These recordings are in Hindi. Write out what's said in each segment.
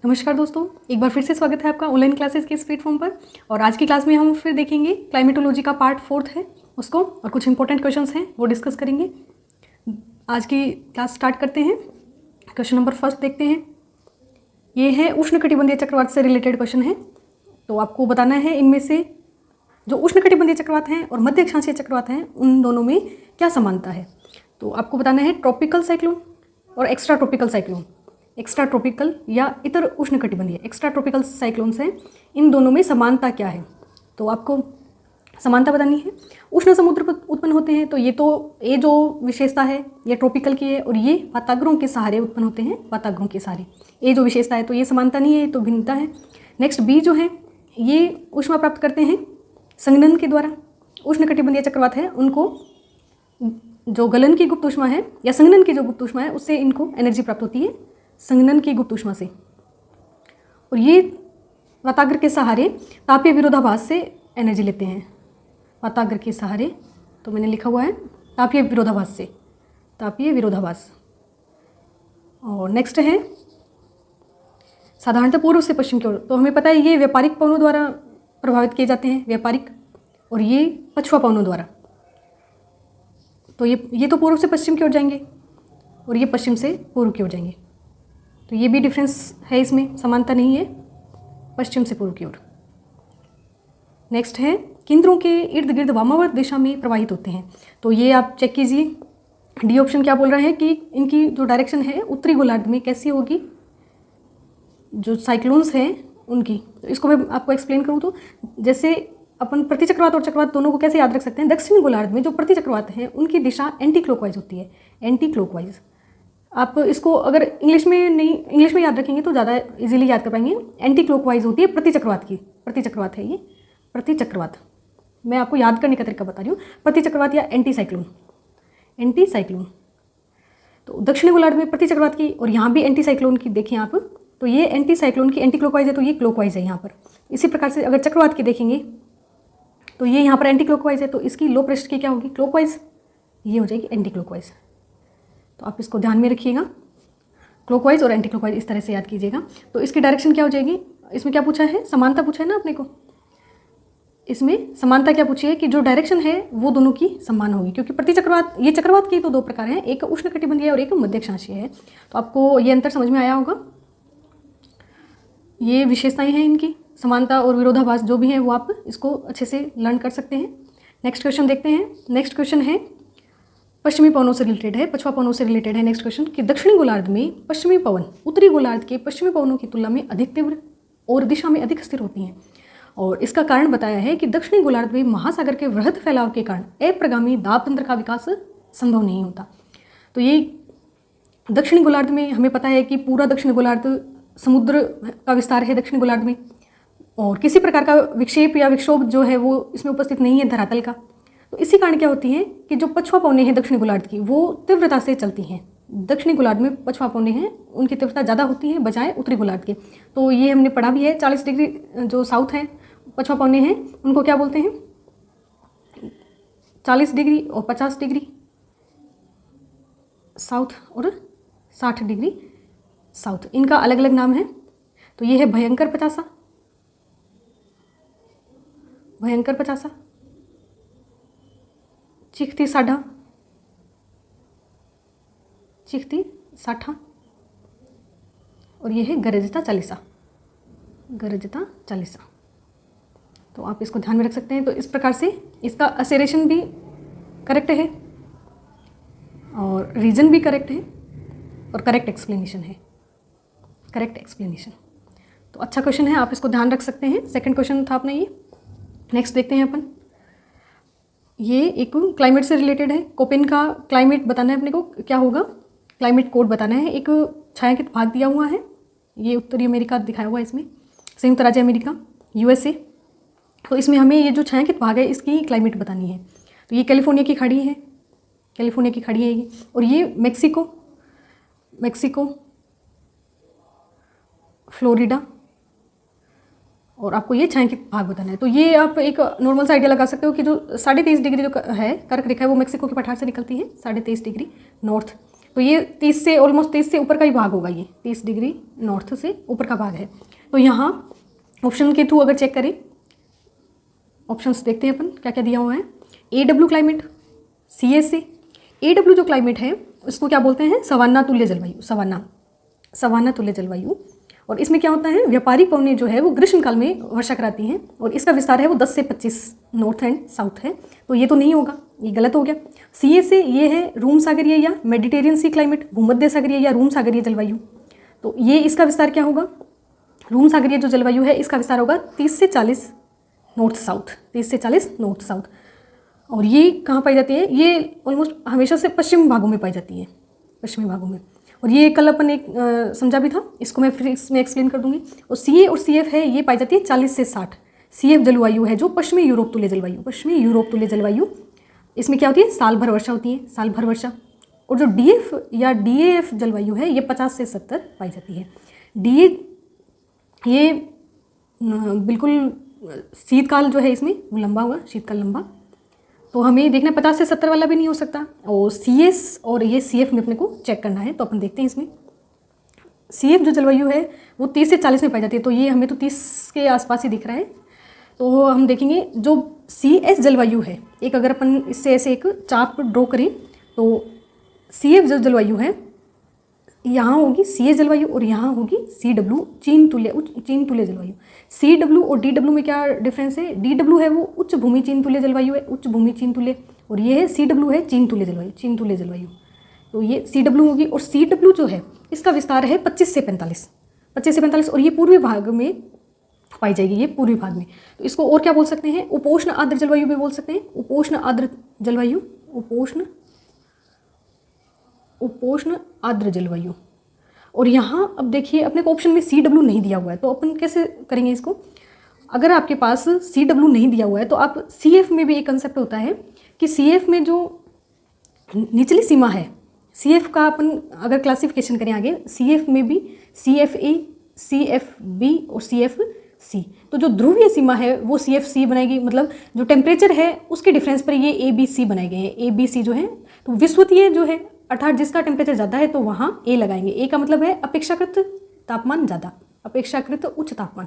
नमस्कार दोस्तों, एक बार फिर से स्वागत है आपका ऑनलाइन क्लासेस के इस प्लेटफॉर्म पर। और आज की क्लास में हम फिर देखेंगे क्लाइमेटोलॉजी का पार्ट 4 है उसको, और कुछ इंपॉर्टेंट क्वेश्चंस हैं वो डिस्कस करेंगे। आज की क्लास स्टार्ट करते हैं। क्वेश्चन नंबर फर्स्ट देखते हैं। ये है उष्णकटिबंधीय चक्रवात से रिलेटेड क्वेश्चन है। तो आपको बताना है इनमें से जो उष्णकटिबंधीय चक्रवात हैं और मध्य अक्षांशीय चक्रवात हैं उन दोनों में क्या समानता है। तो आपको बताना है ट्रॉपिकल साइक्लोन और extra tropical cyclone. Extra tropical या इतर उष्णकटिबंधीय एक्स्ट्रा ट्रॉपिकल साइक्लोन्स हैं, इन दोनों में समानता क्या है। तो आपको समानता बतानी है। उष्ण समुद्र पर उत्पन्न होते हैं, तो ये जो विशेषता है ये ट्रॉपिकल की है, और ये वाताग्रों के सहारे उत्पन्न होते हैं, वाताग्रों के सहारे। ये जो विशेषता है तो ये समानता नहीं है, ये तो भिन्नता है। नेक्स्ट बी जो है ये ऊष्मा प्राप्त करते हैं संघनन के द्वारा। उष्णकटिबंधीय चक्रवात है उनको जो गलन की गुप्त ऊष्मा है या संघनन की जो गुप्त ऊष्मा है उससे इनको एनर्जी प्राप्त होती है, संघनन की गुप्त ऊष्मा से। और ये वाताग्र के सहारे तापीय विरोधाभास से एनर्जी लेते हैं। वाताग्र के सहारे तो मैंने लिखा हुआ है तापीय विरोधाभास से, तापीय विरोधाभास। और नेक्स्ट है साधारणतः पूर्व से पश्चिम की ओर। तो हमें पता है ये व्यापारिक पवनों द्वारा प्रभावित किए जाते हैं, व्यापारिक, और ये पछुआ पवनों द्वारा। तो ये तो पूर्व से पश्चिम की ओर जाएंगे और ये पश्चिम से पूर्व की ओर जाएंगे। तो ये भी डिफरेंस है, इसमें समानता नहीं है, पश्चिम से पूर्व की ओर। नेक्स्ट है केंद्रों के इर्द गिर्द वामावर्त दिशा में प्रवाहित होते हैं। तो ये आप चेक कीजिए, डी ऑप्शन क्या बोल रहा है कि इनकी जो डायरेक्शन है उत्तरी गोलार्ध में कैसी होगी, जो साइक्लोन्स हैं उनकी। तो इसको मैं आपको एक्सप्लेन करूँ तो जैसे अपन प्रतिचक्रवात और चक्रवात दोनों को कैसे याद रख सकते हैं। दक्षिणी गोलार्ध में जो प्रतिचक्रवात हैं उनकी दिशा एंटी क्लॉकवाइज होती है, एंटी क्लॉकवाइज। आप इसको अगर इंग्लिश में याद रखेंगे तो ज़्यादा इजीली याद कर पाएंगे। एंटी क्लॉकवाइज होती है प्रतिचक्रवात की, प्रतिचक्रवात है ये, प्रतिचक्रवात। मैं आपको याद करने का तरीका बता रही हूँ, प्रतिचक्रवात या एंटी साइक्लोन, एंटी साइक्लोन। तो दक्षिणी गोलार्ध में प्रतिचक्रवात की और यहाँ भी एंटी साइक्लोन की देखें आप, तो ये एंटी साइक्लोन की एंटी क्लॉकवाइज है, तो ये क्लॉकवाइज है यहाँ पर। इसी प्रकार से अगर चक्रवात की देखेंगे तो ये यहाँ पर एंटी क्लॉकवाइज है, तो इसकी लो पृष्ठ की क्या होगी, क्लॉकवाइज, ये हो जाएगी एंटी क्लॉकवाइज। तो आप इसको ध्यान में रखिएगा, क्लॉकवाइज और एंटी क्लॉकवाइज इस तरह से याद कीजिएगा। तो इसकी डायरेक्शन क्या हो जाएगी, इसमें क्या पूछा है, समानता पूछा है ना अपने को। इसमें समानता क्या पूछी है कि जो डायरेक्शन है वो दोनों की समान होगी, क्योंकि प्रतिचक्रवात, ये चक्रवात के तो दो प्रकार हैं, एक उष्णकटिबंधीय और एक मध्य अक्षांशीय है। तो आपको ये अंतर समझ में आया होगा। ये विशेषताएं हैं इनकी, समानता और विरोधाभास जो भी हैं वो आप इसको अच्छे से लर्न कर सकते हैं। नेक्स्ट क्वेश्चन देखते हैं। नेक्स्ट क्वेश्चन है पश्चिमी पवनों से रिलेटेड है, पछुआ पवनों से रिलेटेड है। नेक्स्ट क्वेश्चन कि दक्षिणी गोलार्ध में पश्चिमी पवन उत्तरी गोलार्ध के पश्चिमी पवनों की तुलना में अधिक तीव्र और दिशा में अधिक स्थिर होती हैं, और इसका कारण बताया है कि दक्षिणी गोलार्ध में महासागर के वृहद फैलाव के कारण अप्रगामी दाब तंत्र का विकास संभव नहीं होता। तो ये दक्षिणी गोलार्ध में हमें पता है कि पूरा दक्षिणी गोलार्ध समुद्र का विस्तार है दक्षिणी गोलार्ध में, और किसी प्रकार का विक्षेप या विक्षोभ जो है वो इसमें उपस्थित नहीं है धरातल का। तो इसी कारण क्या होती है कि जो पछुआ पवनें हैं दक्षिणी गोलार्ध की वो तीव्रता से चलती हैं। दक्षिणी गोलार्ध में पछुआ पवनें हैं उनकी तीव्रता ज़्यादा होती है बजाय उत्तरी गोलार्ध के। तो ये हमने पढ़ा भी है, 40 डिग्री जो साउथ है पछुआ पवनें हैं उनको क्या बोलते हैं, 40 डिग्री और 50 डिग्री साउथ और 60 डिग्री साउथ, इनका अलग अलग नाम है। तो ये है भयंकर पचासा, भयंकर पचासा, चिख्ती साढ़ा, चिख्ती साठा, और ये है गरजता चालीसा, गरजता चालीसा। तो आप इसको ध्यान में रख सकते हैं। तो इस प्रकार से इसका असेरेशन भी करेक्ट है और रीजन भी करेक्ट है और करेक्ट एक्सप्लेनेशन है, करेक्ट एक्सप्लेनेशन। तो अच्छा क्वेश्चन है, आप इसको ध्यान रख सकते हैं। सेकंड क्वेश्चन था अपना ये। नेक्स्ट देखते हैं अपन, ये एक क्लाइमेट से रिलेटेड है। कोपेन का क्लाइमेट बताना है अपने को, क्या होगा, क्लाइमेट कोड बताना है। एक छायांकित भाग दिया हुआ है, ये उत्तरी अमेरिका दिखाया हुआ है, इसमें संयुक्त राज्य अमेरिका, यूएसए। तो इसमें हमें ये जो छायांकित भाग है इसकी क्लाइमेट बतानी है। तो ये कैलिफोर्निया की खाड़ी है, कैलिफोर्निया की खाड़ी है ये, और ये मेक्सिको, मेक्सिको, फ्लोरिडा, और आपको ये छायांकित भाग बताना है। तो ये आप एक नॉर्मल सा आइडिया लगा सकते हो कि जो 23.5 डिग्री जो है कर्क रेखा है वो मेक्सिको के पठार से निकलती है, 23.5 डिग्री नॉर्थ। तो ये 30 से ऑलमोस्ट 30 से ऊपर का ही भाग होगा, ये 30 डिग्री नॉर्थ से ऊपर का भाग है। तो यहाँ ऑप्शन के थ्रू अगर चेक करें, ऑप्शंस देखते हैं अपन क्या क्या दिया हुआ है। AW climate, CSA। AW जो क्लाइमेट है उसको क्या बोलते हैं, सवाना तुल्य जलवायु, सवाना तुल्य जलवायु। और इसमें क्या होता है, व्यापारिक पवनें जो है वो ग्रीष्मकाल में वर्षा कराती हैं और इसका विस्तार है वो 10 से 25 नॉर्थ एंड साउथ है। तो ये तो नहीं होगा, ये गलत हो गया। CSA ये है रूम सागरीय या मेडिटेरियन सी क्लाइमेट, भूमध्य सागरीय या रूम सागरीय जलवायु। तो ये इसका विस्तार क्या होगा, रूम सागरीय जो जलवायु है इसका विस्तार होगा 30 से 40 नॉर्थ साउथ, 30 से 40 नॉर्थ साउथ। और ये कहाँ पाई जाती है, ये ऑलमोस्ट हमेशा से पश्चिमी भागों में पाई जाती है, पश्चिमी भागों में। और ये कल अपन एक समझा भी था, इसको मैं फिर इसमें एक्सप्लेन कर दूंगी। और CA और CF है, ये पाई जाती है 40 से 60। CF जलवायु है जो पश्चिमी यूरोप तुल्य जलवायु, पश्चिमी यूरोप तुल्य जलवायु। इसमें क्या होती है, साल भर वर्षा होती है, साल भर वर्षा। और जो DF या DAF जलवायु है ये 50 से 70 पाई जाती है। DA ये बिल्कुल शीतकाल जो है इसमें वो लंबा हुआ, शीतकाल लंबा। तो हमें देखना 50 से 70 वाला भी नहीं हो सकता। और CS और ये CF में अपने को चेक करना है। तो अपन देखते हैं इसमें CF जो जलवायु है वो 30 से 40 में पाई जाती है। तो ये हमें तो 30 के आसपास ही दिख रहा है। तो हम देखेंगे जो CS जलवायु है, एक अगर अपन इससे ऐसे एक चाप ड्रॉ करें तो CF जो जलवायु है यहाँ होगी CA जलवायु और यहाँ होगी CW चीन तुल्य जलवायु। CW और DW में क्या डिफरेंस है, DW है वो उच्च भूमि चीन तुल्य जलवायु है, उच्च भूमि चीन तुल्य, और ये है CW है चीन तुल्य जलवायु, चीन तुल्य जलवायु। तो ये CW होगी। और CW जो है इसका विस्तार है 25 से 45 और ये पूर्वी भाग में पाई जाएगी, ये पूर्वी भाग में। तो इसको और क्या बोल सकते हैं, उपोष्ण आर्द्र जलवायु भी बोल सकते हैं, उपोष्ण आर्द्र जलवायु, उपोष्ण आर्द्र जलवायु। और यहाँ अब देखिए अपने को ऑप्शन में CW नहीं दिया हुआ है, तो अपन कैसे करेंगे इसको। अगर आपके पास CW नहीं दिया हुआ है तो आप CF में भी एक कंसेप्ट होता है कि CF में जो निचली सीमा है, CF का अपन अगर क्लासिफिकेशन करें आगे, CF में भी CFA, CFB और CFC। तो जो ध्रुवीय सीमा है वो CFC बनाएगी, मतलब जो टेम्परेचर है उसके डिफरेंस पर ये ABC बनाए गए हैं, ABC जो है। तो विषुवतीय जो है अर्थात जिसका टेम्परेचर ज़्यादा है तो वहाँ A लगाएंगे। A का मतलब है अपेक्षाकृत तापमान ज़्यादा, अपेक्षाकृत उच्च तापमान।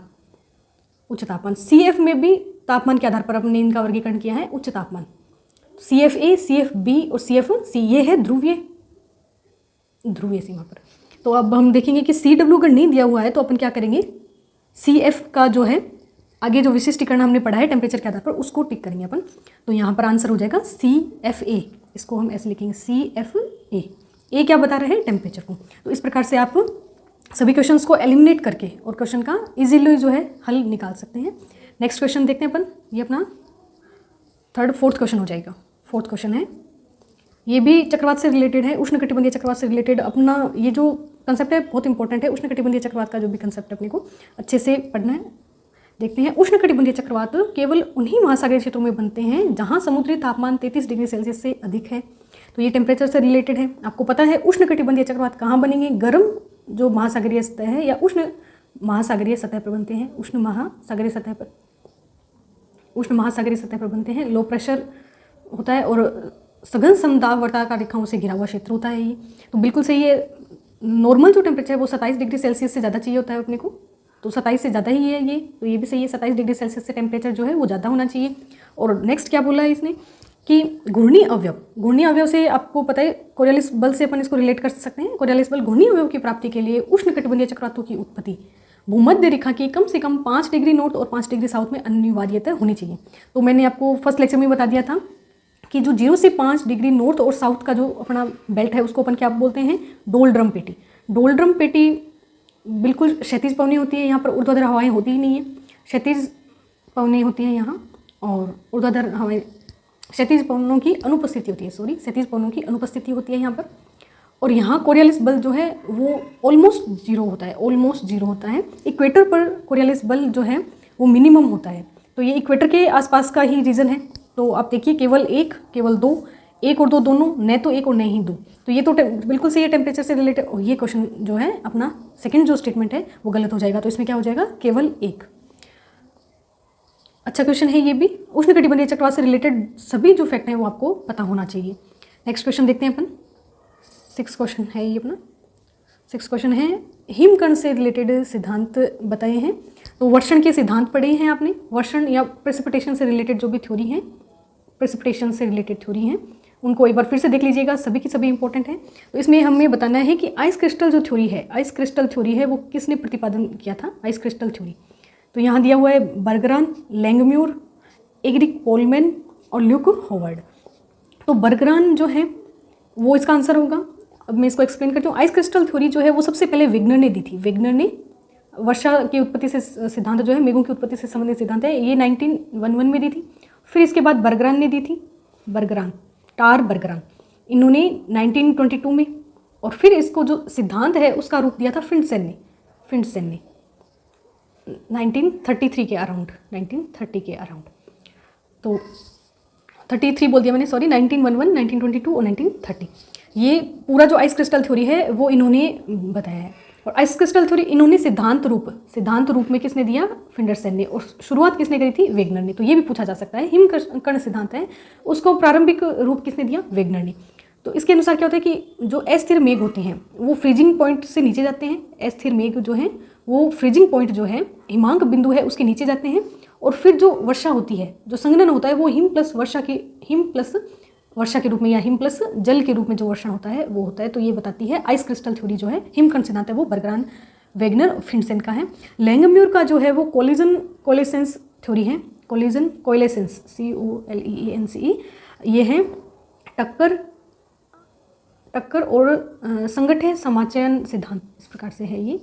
CF में भी तापमान के आधार पर अपने इनका वर्गीकरण किया है, उच्च तापमान। CFA, CFB और CFC ये है ध्रुवीय सीमा पर। तो अब हम देखेंगे कि CW अगर नहीं दिया हुआ है तो अपन क्या करेंगे, CF का जो है आगे जो विशिष्टीकरण हमने पढ़ा है टेम्परेचर के आधार पर उसको टिक करेंगे अपन। तो यहाँ पर आंसर हो जाएगा CFA, इसको हम ऐसे लिखेंगे CFA। ए क्या बता रहे हैं, टेम्परेचर को। तो इस प्रकार से आप सभी क्वेश्चंस को एलिमिनेट करके और क्वेश्चन का इजीली जो है हल निकाल सकते हैं। नेक्स्ट क्वेश्चन देखते हैं अपन, ये अपना फोर्थ क्वेश्चन हो जाएगा। फोर्थ क्वेश्चन है, ये भी चक्रवात से रिलेटेड है, उष्णकटिबंधीय चक्रवात से रिलेटेड। अपना ये जो कंसेप्ट है बहुत इंपॉर्टेंट है, उष्णकटिबंधीय चक्रवात का जो भी कंसेप्ट है अपने को अच्छे से पढ़ना है। देखते हैं, उष्णकटिबंधीय चक्रवात केवल उन्हीं महासागरीय क्षेत्रों में बनते हैं जहां समुद्री तापमान 33 डिग्री सेल्सियस से अधिक है। तो ये टेम्परेचर से रिलेटेड है। आपको पता है उष्णकटिबंधीय चक्रवात कहाँ बनेंगे, गर्म जो महासागरीय सतह है या उष्ण महासागरीय सतह पर बनते हैं, उष्ण महासागरीय सतह पर बनते हैं। लो प्रेशर होता है और सघन समदाब वर्ताकार रेखाओं से घिरा हुआ क्षेत्र होता है ये। तो बिल्कुल सही है, नॉर्मल जो टेम्परेचर है वो 27 डिग्री सेल्सियस से ज़्यादा चाहिए होता है अपने को, तो 27 से ज़्यादा ही है ये। तो ये भी सही है, 27 डिग्री सेल्सियस से टेम्परेचर जो है वो ज़्यादा होना चाहिए। और नेक्स्ट क्या बोला है इसने कि घूर्णी अवयव से आपको पता है कोरियोलिस बल से अपन इसको रिलेट कर सकते हैं। कोरियोलिस बल घूर्णी अवयव की प्राप्ति के लिए उष्णकटिबंधीय चक्रवातों की उत्पत्ति भूमध्य रेखा की कम से कम 5 डिग्री नॉर्थ और 5 डिग्री साउथ में अनिवार्यतः होनी चाहिए। तो मैंने आपको फर्स्ट लेक्चर में बता दिया था कि जो 0 से 5 डिग्री नॉर्थ और साउथ का जो अपना बेल्ट है उसको अपन क्या बोलते हैं, डोलड्रम पेटी। डोलड्रम पेटी बिल्कुल क्षैतिज पवनी होती है, यहाँ पर ऊर्ध्वाधर हवाएं होती ही नहीं है, क्षैतिज पवनी होती हैं यहाँ, और ऊर्ध्वाधर हवाएं क्षैतिज पवनों की अनुपस्थिति होती है, क्षैतिज पवनों की अनुपस्थिति होती है यहाँ पर। और यहाँ कोरियोलिस बल जो है वो ऑलमोस्ट जीरो होता है। इक्वेटर पर कोरियोलिस बल जो है वो मिनिमम होता है। तो ये इक्वेटर के आसपास का ही रीजन है। तो आप देखिए केवल 1, केवल 2, 1 और 2 दोनों, न तो 1 और न ही 2। तो ये तो बिल्कुल सही है टेम्परेचर से रिलेटेड। और ये क्वेश्चन जो है अपना सेकंड जो स्टेटमेंट है वो गलत हो जाएगा। तो इसमें क्या हो जाएगा, केवल 1। अच्छा क्वेश्चन है ये भी, उष्णकटिबंधीय चक्रवात से रिलेटेड सभी जो फैक्ट हैं वो आपको पता होना चाहिए। नेक्स्ट क्वेश्चन देखते हैं अपन, 6 क्वेश्चन है ये अपना। 6 क्वेश्चन है, हिमकर्ण से रिलेटेड सिद्धांत बताए हैं। तो वर्षण के सिद्धांत पढ़े हैं आपने, वर्षण या प्रेसिपिटेशन से रिलेटेड जो भी थ्योरी है, प्रेसिपिटेशन से रिलेटेड थ्योरी हैं, उनको एक बार फिर से देख लीजिएगा, सभी की सभी इंपॉर्टेंट हैं। तो इसमें हमें बताना है कि आइस क्रिस्टल जो थ्योरी है, आइस क्रिस्टल थ्योरी है वो किसने प्रतिपादन किया था, आइस क्रिस्टल थ्योरी। तो यहाँ दिया हुआ है बर्गरान, लैंगम्यूर, एरिक पोलमैन और ल्यूक होवर्ड। तो बर्गरान जो है वो इसका आंसर होगा। अब मैं इसको एक्सप्लेन करती हूँ। आइस क्रिस्टल थ्योरी जो है वो सबसे पहले वेगनर ने दी थी। वेगनर ने वर्षा की उत्पत्ति से सिद्धांत जो है, मेघों की उत्पत्ति से संबंधित सिद्धांत है, ये 1911 में दी थी। फिर इसके बाद बर्गरान ने दी थी, बर्गरान, टार बर्गरान, इन्होंने 1922 में। और फिर इसको जो सिद्धांत है उसका रूप दिया था फिंडसेन ने, फिंडसेन ने 1933 के अराउंड, 1930 के अराउंड। तो 33 बोल दिया मैंने, सॉरी, 1911, 1922 और 1930। ये पूरा जो आइस क्रिस्टल थ्योरी है वो इन्होंने बताया है। और आइस क्रिस्टल थ्योरी इन्होंने सिद्धांत रूप में किसने दिया, फिंडरसन ने। और शुरुआत किसने करी थी, वेगनर ने। तो ये भी पूछा जा सकता है, हिमकर्ण सिद्धांत है उसको प्रारंभिक रूप किसने दिया, वेगनर ने। तो इसके अनुसार क्या होता है कि जो अस्थिर मेघ होते हैं वो फ्रीजिंग पॉइंट से नीचे जाते हैं। अस्थिर मेघ जो है वो फ्रीजिंग पॉइंट जो है, हिमांक बिंदु है, उसके नीचे जाते हैं। और फिर जो वर्षा होती है, जो संघनन होता है, वो हिम प्लस वर्षा के रूप में या हिम प्लस जल के रूप में जो वर्षण होता है वो होता है। तो ये बताती है आइस क्रिस्टल थ्योरी जो है, हिमकर्ण सिद्धांत है, वो बर्गरान, वेगनर, फिंडसेन का है। लैंगम्यूर का जो है वो कोलेसेंस थ्योरी है, कोलेसेंस, COLEANCE, ये है टक्कर और संगठे समाचयन सिद्धांत, इस प्रकार से है ये,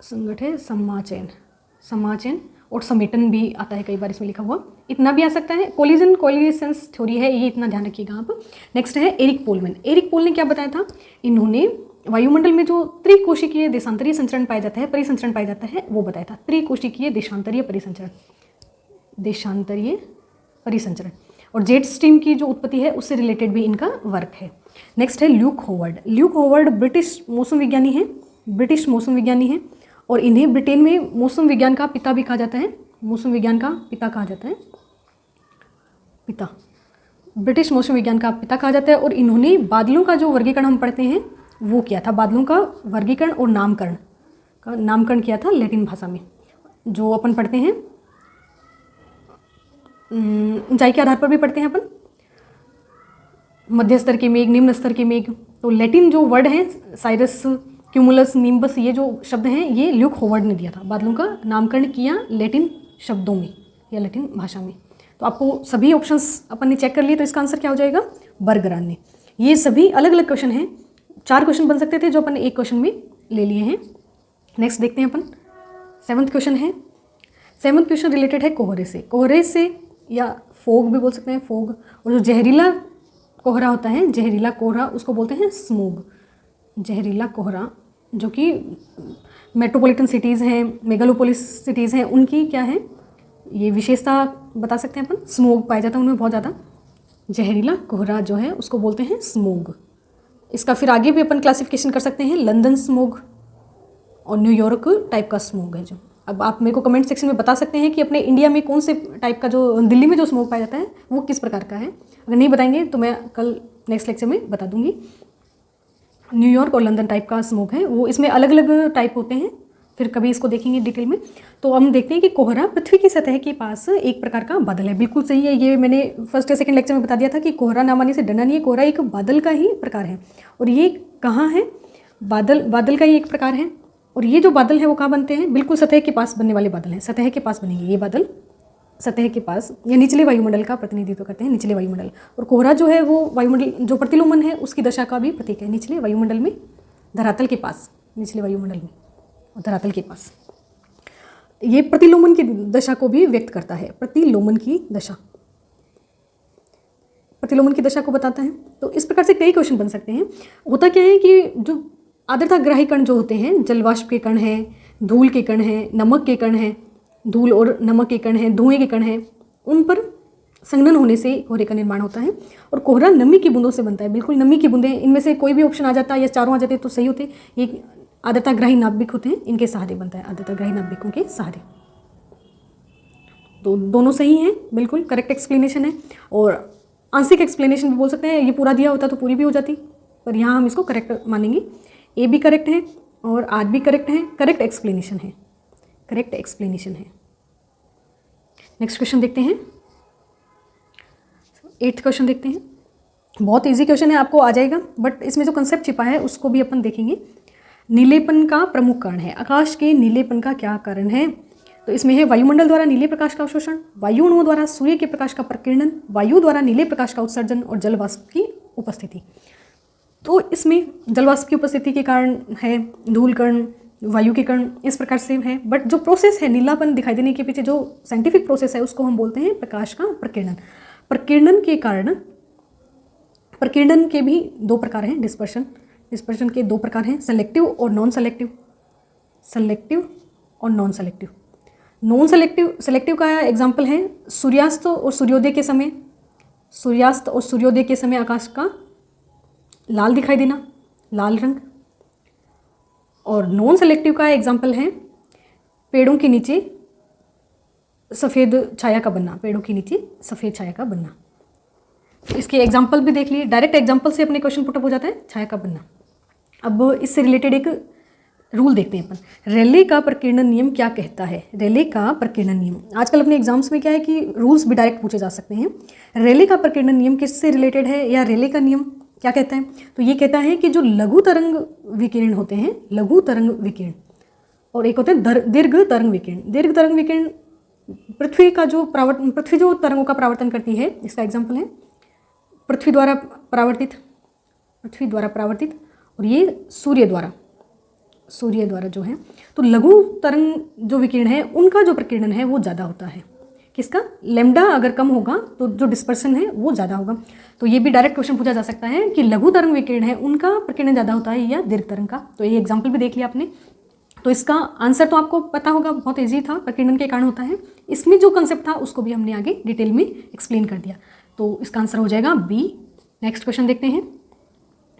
संगठे समाचयन और समेटन भी आता है कई बार इसमें लिखा हुआ, इतना भी आ सकता है। कोलिसेंस थ्योरी है, ये इतना ध्यान रखिएगा आप। नेक्स्ट है एरिक पोलमैन। एरिक पोल ने क्या बताया था, इन्होंने वायुमंडल में जो त्रिकोशिकीय देशांतरीय संचरण पाया जाता है, परिसंचरण पाया जाता है, वो बताया था। त्रिकोशिकीय देशांतरीय परिसंचरण और जेट स्ट्रीम की जो उत्पत्ति है उससे रिलेटेड भी इनका वर्क है। नेक्स्ट है Luke hovered. Luke hovered British मौसम विज्ञानी है और इन्हें ब्रिटेन में मौसम विज्ञान का पिता भी कहा जाता है, मौसम विज्ञान का पिता कहा जाता है, ब्रिटिश मौसम विज्ञान का पिता कहा जाता है। और इन्होंने बादलों का जो वर्गीकरण हम पढ़ते हैं वो किया था, बादलों का वर्गीकरण और नामकरण किया था लैटिन भाषा में, जो अपन पढ़ते हैं ऊंचाई के आधार पर भी पढ़ते हैं अपन, मध्य स्तर के मेघ, निम्न स्तर के मेघ। तो लैटिन जो वर्ड है, साइरस, क्यूमुलस, निम्बस, ये जो शब्द हैं ये ल्यूक होवर्ड ने दिया था। बादलों का नामकरण किया लैटिन शब्दों में या लैटिन भाषा में। तो आपको सभी ऑप्शंस अपन ने चेक कर लिए, तो इसका आंसर क्या हो जाएगा, बर्गरान ने। ये सभी अलग अलग क्वेश्चन हैं, 4 क्वेश्चन बन सकते थे जो अपन ने एक क्वेश्चन में ले लिए हैं। नेक्स्ट देखते हैं अपन, 7th क्वेश्चन है। 7th क्वेश्चन रिलेटेड है कोहरे से या फोग भी बोल सकते हैं, फोग। और जो जहरीला कोहरा होता है, जहरीला कोहरा, उसको बोलते हैं स्मोग। जहरीला कोहरा जो कि मेट्रोपॉलिटन सिटीज़ हैं, मेगालोपोलिस सिटीज़ हैं, उनकी क्या है ये विशेषता बता सकते हैं अपन, स्मोग पाया जाता है उनमें बहुत ज़्यादा। जहरीला कोहरा जो है उसको बोलते हैं स्मोग। इसका फिर आगे भी अपन क्लासिफिकेशन कर सकते हैं, लंदन स्मोग और न्यूयॉर्क टाइप का स्मोग है जो। अब आप मेरे को कमेंट सेक्शन में बता सकते हैं कि अपने इंडिया में कौन से टाइप का, जो दिल्ली में जो स्मोग पाया जाता है वो किस प्रकार का है। अगर नहीं बताएंगे तो मैं कल नेक्स्ट लेक्चर में बता दूंगी। न्यूयॉर्क और लंदन टाइप का स्मोग है वो, इसमें अलग अलग टाइप होते हैं, फिर कभी इसको देखेंगे डिटेल में। तो हम देखते हैं कि कोहरा पृथ्वी की सतह के पास एक प्रकार का बादल है। बिल्कुल सही है, ये मैंने फर्स्ट या सेकंड लेक्चर में बता दिया था कि कोहरा नाम आने से डरना नहीं है, कोहरा एक बादल का ही प्रकार है। और ये कहाँ है, बादल का ही एक प्रकार है। और ये जो बादल है वो कहाँ बनते हैं, बिल्कुल सतह के पास बनने वाले बादल हैं, सतह के पास बनेंगे ये बादल, सतह के पास या निचले वायुमंडल का प्रतिनिधित्व करते हैं, निचले वायुमंडल। और कोहरा जो है वो वायुमंडल, जो प्रतिलोमन है उसकी दशा का भी प्रतीक है, निचले वायुमंडल में, धरातल के पास, निचले वायुमंडल में और धरातल के पास। ये प्रतिलोमन की दशा को भी व्यक्त करता है, प्रतिलोमन की दशा को बताता है। तो इस प्रकार से कई क्वेश्चन बन सकते हैं। होता क्या है कि जो आर्द्रताग्राही कण जो होते हैं, जलवाष्प के कण हैं, धूल के कण हैं, नमक के कण हैं, धूल और नमक के कण हैं, धुएं के कण हैं, उन पर संघनन होने से कोहरे का निर्माण होता है। और कोहरा नमी की बूंदों से बनता है, बिल्कुल नमी की बूंदें, इनमें से कोई भी ऑप्शन आ जाता है या चारों आ जाते तो सही होते। ये आर्द्रताग्राही नाभिक होते हैं, इनके सहारे बनता है, आर्द्रताग्राही नाभिकों के सहारे। तो दोनों सही हैं, बिल्कुल करेक्ट एक्सप्लेनेशन है। और आंशिक एक्सप्लेनेशन भी बोल सकते हैं, ये पूरा दिया होता तो पूरी भी हो जाती, पर यहाँ हम इसको करेक्ट मानेंगे। ए भी करेक्ट है और आर भी करेक्ट है, करेक्ट एक्सप्लेनेशन है, करेक्ट एक्सप्लेनेशन है। नेक्स्ट क्वेश्चन देखते हैं, 8th क्वेश्चन देखते हैं। बहुत इजी क्वेश्चन है, आपको आ जाएगा, बट इसमें जो कंसेप्ट छिपा है उसको भी अपन देखेंगे। नीलेपन का प्रमुख कारण है, आकाश के नीलेपन का क्या कारण है? तो इसमें है वायुमंडल द्वारा नीले प्रकाश का अवशोषण, वायु अणुओं द्वारा सूर्य के प्रकाश का प्रकीर्णन, वायु द्वारा नीले प्रकाश का उत्सर्जन और जलवाष्प की उपस्थिति। तो इसमें जलवाष्प की उपस्थिति के कारण है, धूल कण, वायु के कण, इस प्रकार से है। बट जो प्रोसेस है नीलापन दिखाई देने के पीछे जो साइंटिफिक प्रोसेस है उसको हम बोलते हैं प्रकाश का प्रकीर्णन। प्रकीर्णन के कारण, प्रकीर्णन के भी 2 प्रकार हैं, डिस्पर्शन के 2 प्रकार हैं, सेलेक्टिव और नॉन सेलेक्टिव, सेलेक्टिव और नॉन सेलेक्टिव। नॉन सेलेक्टिव का एग्जाम्पल है सूर्यास्त और सूर्योदय के समय, सूर्यास्त और सूर्योदय के समय आकाश का लाल दिखाई देना, लाल रंग। और नॉन सेलेक्टिव का एग्जाम्पल है पेड़ों के नीचे सफ़ेद छाया का बनना, पेड़ों के नीचे सफ़ेद छाया का बनना। इसके एग्जाम्पल भी देख लिए, डायरेक्ट एग्जाम्पल से अपने क्वेश्चन पुटअप हो जाता है, छाया का बनना। अब इससे रिलेटेड एक रूल देखते हैं अपन, रेले का प्रकीर्णन नियम क्या कहता है? रेले का प्रकीर्णन नियम, आजकल अपने एग्जाम्स में क्या है कि रूल्स भी डायरेक्ट पूछे जा सकते हैं। रेले का प्रकीर्णन नियम किससे रिलेटेड है, या रेले का नियम क्या कहता है? तो ये कहता है कि जो लघु तरंग विकिरण होते हैं, लघु तरंग विकिरण, और एक होते हैं दीर्घ तरंग विकिरण। दीर्घ तरंग विकिरण पृथ्वी का जो पृथ्वी जो तरंगों का परावर्तन करती है, इसका एग्जाम्पल है पृथ्वी द्वारा परावर्तित, पृथ्वी द्वारा परावर्तित, और ये सूर्य द्वारा जो है। तो लघु तरंग जो विकिरण है उनका जो प्रकीर्णन है वो ज़्यादा होता है। किसका? लैम्डा अगर कम होगा तो जो डिस्पर्सन है वो ज़्यादा होगा। तो ये भी डायरेक्ट क्वेश्चन पूछा जा सकता है कि लघु तरंग विकिरण है उनका प्रकीर्णन ज़्यादा होता है या दीर्घ तरंग का। तो ये एग्जाम्पल भी देख लिया आपने। तो इसका आंसर तो आपको पता होगा, बहुत ईजी था, प्रकीर्णन के कारण होता है। इसमें जो कंसेप्ट था उसको भी हमने आगे डिटेल में एक्सप्लेन कर दिया। तो इसका आंसर हो जाएगा बी। नेक्स्ट क्वेश्चन देखते हैं,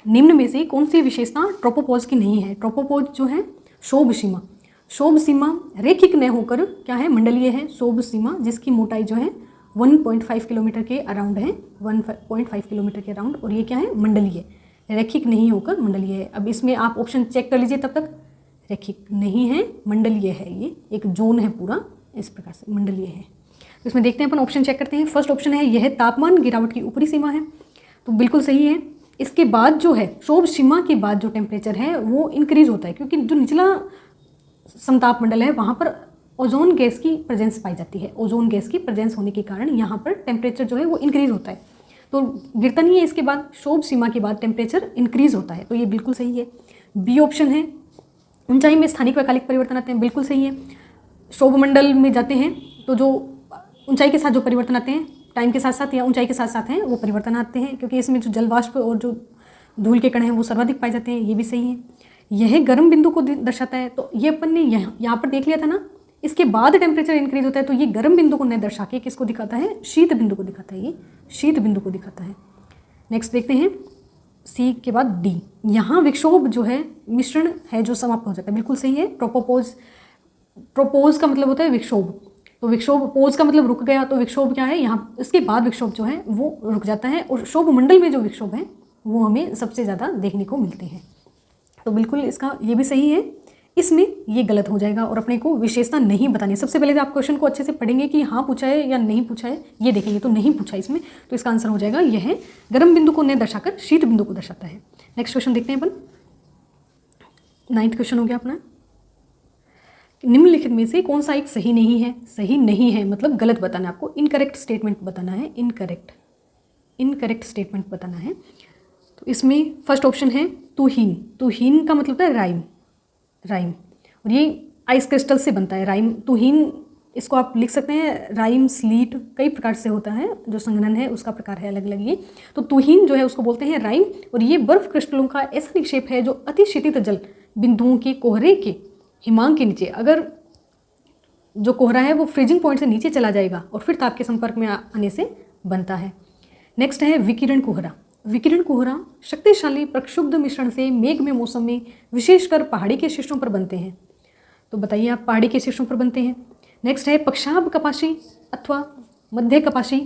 निम्न में से कौन सी विशेषता ट्रोपोपॉज की नहीं है? ट्रोपोपॉज जो है शोभ सीमा, शोभ सीमा रेखिक न होकर क्या है? मंडलीय है। शोभ सीमा जिसकी मोटाई जो है 1.5 किलोमीटर के अराउंड है, 1.5 किलोमीटर के अराउंड, और ये क्या है? मंडलीय, रेखिक नहीं होकर मंडलीय है। अब इसमें आप ऑप्शन चेक कर लीजिए, तब तक रेखिक नहीं है, मंडलीय है, ये एक जोन है पूरा, इस प्रकार से मंडलीय है। तो इसमें देखते हैं अपन, ऑप्शन चेक करते हैं। फर्स्ट ऑप्शन है यह तापमान गिरावट की ऊपरी सीमा है, तो बिल्कुल सही है। इसके बाद जो है शोभ सीमा के बाद जो टेम्परेचर है वो इंक्रीज होता है, क्योंकि जो निचला समताप मंडल है वहाँ पर ओजोन गैस की प्रेजेंस पाई जाती है। ओजोन गैस की प्रेजेंस होने के कारण यहाँ पर टेम्परेचर जो है वो इंक्रीज होता है, तो गिरता नहीं है। इसके बाद शोभ सीमा के बाद टेम्परेचर इंक्रीज होता है, तो ये बिल्कुल सही है। बी ऑप्शन है ऊंचाई में स्थानिक वैकल्पिक परिवर्तन आते हैं, बिल्कुल सही है। शोभ मंडल में जाते हैं तो जो ऊंचाई के साथ जो परिवर्तन आते हैं, टाइम के साथ साथ या ऊंचाई के साथ साथ हैं, वो परिवर्तन आते हैं, क्योंकि इसमें जो जलवाष्प और जो धूल के कण हैं वो सर्वाधिक पाए जाते हैं, ये भी सही है। यह गर्म बिंदु को दर्शाता है, तो ये अपन ने यहाँ पर देख लिया था ना। इसके बाद टेम्परेचर इंक्रीज होता है, तो ये गर्म बिंदु को न दर्शा के किसको दिखाता है? शीत बिंदु को दिखाता है, ये शीत बिंदु को दिखाता है। नेक्स्ट देखते हैं सी के बाद डी, यहाँ विक्षोभ जो है मिश्रण है जो समाप्त हो जाता है, बिल्कुल सही है। प्रोपोज का मतलब होता है विक्षोभ, तो विक्षोभ, पोज का मतलब रुक गया, तो विक्षोभ क्या है यहाँ, इसके बाद विक्षोभ जो है वो रुक जाता है, और शोभ मंडल में जो विक्षोभ है वो हमें सबसे ज़्यादा देखने को मिलते हैं। तो बिल्कुल इसका ये भी सही है, इसमें ये गलत हो जाएगा और अपने को विशेषता नहीं बतानी। सबसे पहले तो आप क्वेश्चन को अच्छे से पढ़ेंगे कि हाँ पूछा है या नहीं पूछा है, ये देखेंगे। तो नहीं पूछा इसमें, तो इसका आंसर हो जाएगा यह है गर्म बिंदु को न दर्शाकर शीत बिंदु को दर्शाता है। नेक्स्ट क्वेश्चन देखते हैं अपन, 9th क्वेश्चन हो गया अपना। निम्नलिखित में से कौन सा एक सही नहीं है? सही नहीं है मतलब गलत बताना है आपको, इनकरेक्ट स्टेटमेंट बताना है, इनकरेक्ट स्टेटमेंट बताना है। तो इसमें फर्स्ट ऑप्शन है तुहीन। तुहीन का मतलब होता है राइम, और ये आइस क्रिस्टल से बनता है राइम। तुहीन इसको आप लिख सकते हैं राइम, स्लीट, कई प्रकार से होता है, जो संघनन है उसका प्रकार है अलग अलग ये। तो तुहीन जो है उसको बोलते हैं राइम, और ये बर्फ क्रिस्टलों का ऐसा निक्षेप है जो अतिशीतित जल बिंदुओं के कोहरे के हिमांक के नीचे, अगर जो कोहरा है वो फ्रीजिंग पॉइंट से नीचे चला जाएगा और फिर ताप के संपर्क में आने से बनता है। नेक्स्ट है विकिरण कोहरा। विकिरण कोहरा शक्तिशाली प्रक्षुब्ध मिश्रण से मेघ में मौसम में विशेषकर पहाड़ी के शिष्टों पर बनते हैं। तो बताइए आप, पहाड़ी के शिष्टों पर बनते हैं। नेक्स्ट है पक्षाभ कपाशी अथवा मध्य कपाशी।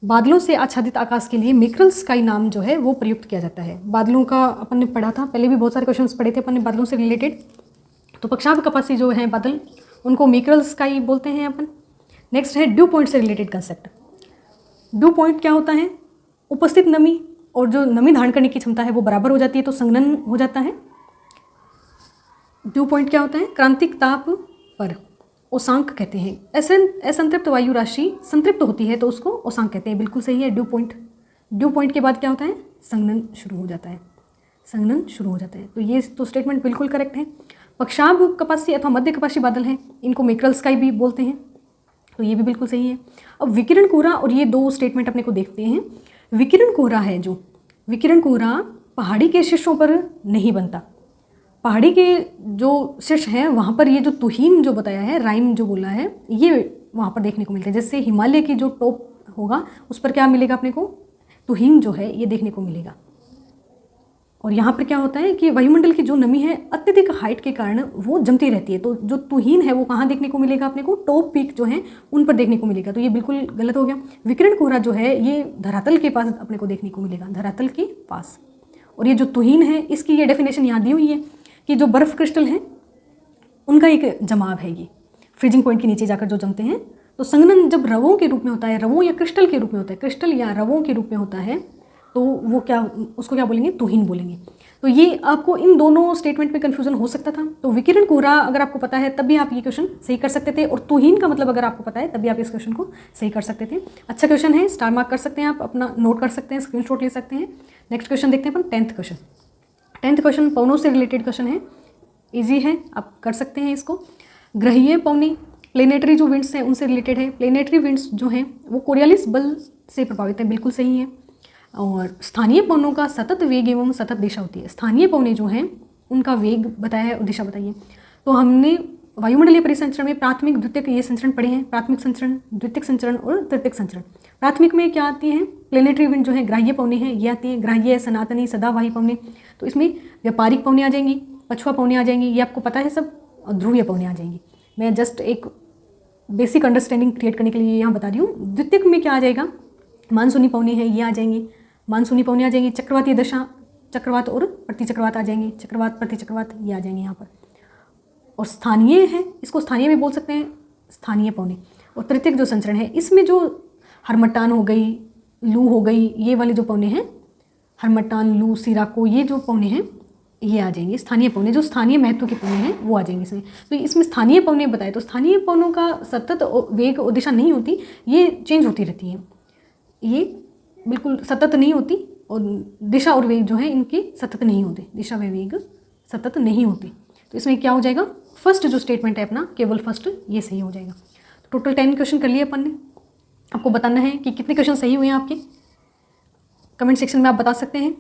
बादलों से आच्छादित आकाश के लिए मेकरल स्काई नाम जो है वो प्रयुक्त किया जाता है। बादलों का अपन ने पढ़ा था, पहले भी बहुत सारे क्वेश्चंस पढ़े थे अपन ने बादलों से रिलेटेड। तो पक्षाभ कपासी जो है बादल, उनको मेकरल स्काई बोलते हैं अपन। नेक्स्ट है ड्यू पॉइंट से रिलेटेड कंसेप्ट। ड्यू पॉइंट क्या होता है? उपस्थित नमी और जो नमी धारण करने की क्षमता है वो बराबर हो जाती है तो संघनन हो जाता है। ड्यू पॉइंट क्या होता है? क्रांतिक ताप पर ओसांक कहते हैं। असंतृप्त वायु राशि संतृप्त होती है तो उसको ओसांक कहते हैं। बिल्कुल सही है ड्यू पॉइंट। ड्यू पॉइंट के बाद क्या होता है? संघनन शुरू हो जाता है। संघनन शुरू हो जाता है। तो ये तो स्टेटमेंट बिल्कुल करेक्ट है। पक्षाभ कपासी अथवा मध्य कपासी बादल हैं, इनको मेकरल स्काई भी बोलते हैं, तो ये भी बिल्कुल सही है। अब विकिरण कोहरा और ये दो स्टेटमेंट अपने को देखते हैं। विकिरण कोहरा है जो, विकिरण कोहरा पहाड़ी के शीर्षों पर नहीं बनता। पहाड़ी के जो शीर्ष हैं वहाँ पर ये जो तुहीन जो बताया है, राइम जो बोला है, ये वहाँ पर देखने को मिलता है। जैसे हिमालय की जो टॉप होगा उस पर क्या मिलेगा अपने को? तुहीन जो है ये देखने को मिलेगा। और यहाँ पर क्या होता है कि वायुमंडल की जो नमी है अत्यधिक हाइट के कारण वो जमती रहती है, तो जो तुहीन है वो कहाँ देखने को मिलेगा अपने को? टॉप पीक जो है उन पर देखने को मिलेगा। तो ये बिल्कुल गलत हो गया। विकिरण कोहरा जो है ये धरातल के पास अपने को देखने को मिलेगा, धरातल के पास। और ये जो तुहीन है इसकी ये डेफिनेशन यहाँ दी हुई है कि जो बर्फ़ क्रिस्टल है उनका एक जमाव है, ये फ्रीजिंग पॉइंट के नीचे जाकर जो जमते हैं। तो संघनन जब रवों के रूप में होता है, रवों या क्रिस्टल के रूप में होता है, क्रिस्टल या रवों के रूप में होता है, तो वो क्या, उसको क्या बोलेंगे? तुहीन बोलेंगे। तो ये आपको इन दोनों स्टेटमेंट में कन्फ्यूजन हो सकता था। तो विकिरण कोहरा अगर आपको पता है तब भी आप ये क्वेश्चन सही कर सकते थे, और तुहीन का मतलब अगर आपको पता है तब भी आप इस क्वेश्चन को सही कर सकते थे। अच्छा क्वेश्चन है, स्टार मार्क कर सकते हैं आप, अपना नोट कर सकते हैं, स्क्रीनशॉट ले सकते हैं। नेक्स्ट क्वेश्चन देखते हैं अपन 10th क्वेश्चन। 10th क्वेश्चन पवनों से रिलेटेड क्वेश्चन है, ईजी है, आप कर सकते हैं इसको। ग्रहीय पवनी प्लेनेटरी जो विंड्स हैं उनसे रिलेटेड है। प्लेनेटरी विंड्स जो हैं वो कोरियालिस बल से प्रभावित है, बिल्कुल सही है। और स्थानीय पवनों का सतत वेग एवं सतत दिशा होती है। स्थानीय पवनें जो हैं उनका वेग बताया है और दिशा बताइए। तो हमने वायुमंडलीय परिसंचरण में प्राथमिक द्वितीयक ये संचरण पढ़े हैं, प्राथमिक संचरण, द्वितीयक संचरण और तृतीयक संचरण। प्राथमिक में क्या आती हैं? प्लेनेटरी विंड जो है, ग्राह्य पवनें हैं, ये आती हैं। ग्राह्य, सनातनी, सदावाही पवनें। तो इसमें व्यापारिक पवनें आ जाएंगी, पछुआ पवनें आ जाएंगी, ये आपको पता है सब, और ध्रुवीय पवनें आ जाएंगी। मैं जस्ट एक बेसिक अंडरस्टैंडिंग क्रिएट करने के लिए यहाँ बता रही हूँ। द्वितीयक में क्या आ जाएगा? मानसूनी पवनें हैं, ये आ जाएंगी, मानसूनी पवनें आ जाएंगी। चक्रवाती दशा, चक्रवात और प्रतिचक्रवात आ जाएंगे, चक्रवात प्रतिचक्रवात ये आ जाएंगे यहाँ पर। और स्थानीय है, इसको स्थानीय भी बोल सकते हैं, स्थानीय पवनें। और तृतीयक जो संचरण है इसमें जो हरमट्टान हो गई, लू हो गई, ये वाली जो पवनें हैं, हरमट्टान, लू, सिराको, ये जो पवनें हैं ये आ जाएंगी स्थानीय पवनें। जो स्थानीय महत्व की पवनें हैं वो आ जाएंगी इसमें। तो इसमें स्थानीय पवनें बताए, तो स्थानीय पवनों का सतत वेग और दिशा नहीं होती, ये चेंज होती रहती है, ये बिल्कुल सतत नहीं होती। और दिशा और वेग जो है इनकी सतत नहीं होते, दिशा व वेग सतत नहीं होती। तो इसमें क्या हो जाएगा? फर्स्ट जो स्टेटमेंट है अपना, केवल फर्स्ट, ये सही हो जाएगा। तो टोटल 10 क्वेश्चन कर लिए अपन ने। आपको बताना है कि कितने क्वेश्चन सही हुए हैं आपके, कमेंट सेक्शन में आप बता सकते हैं।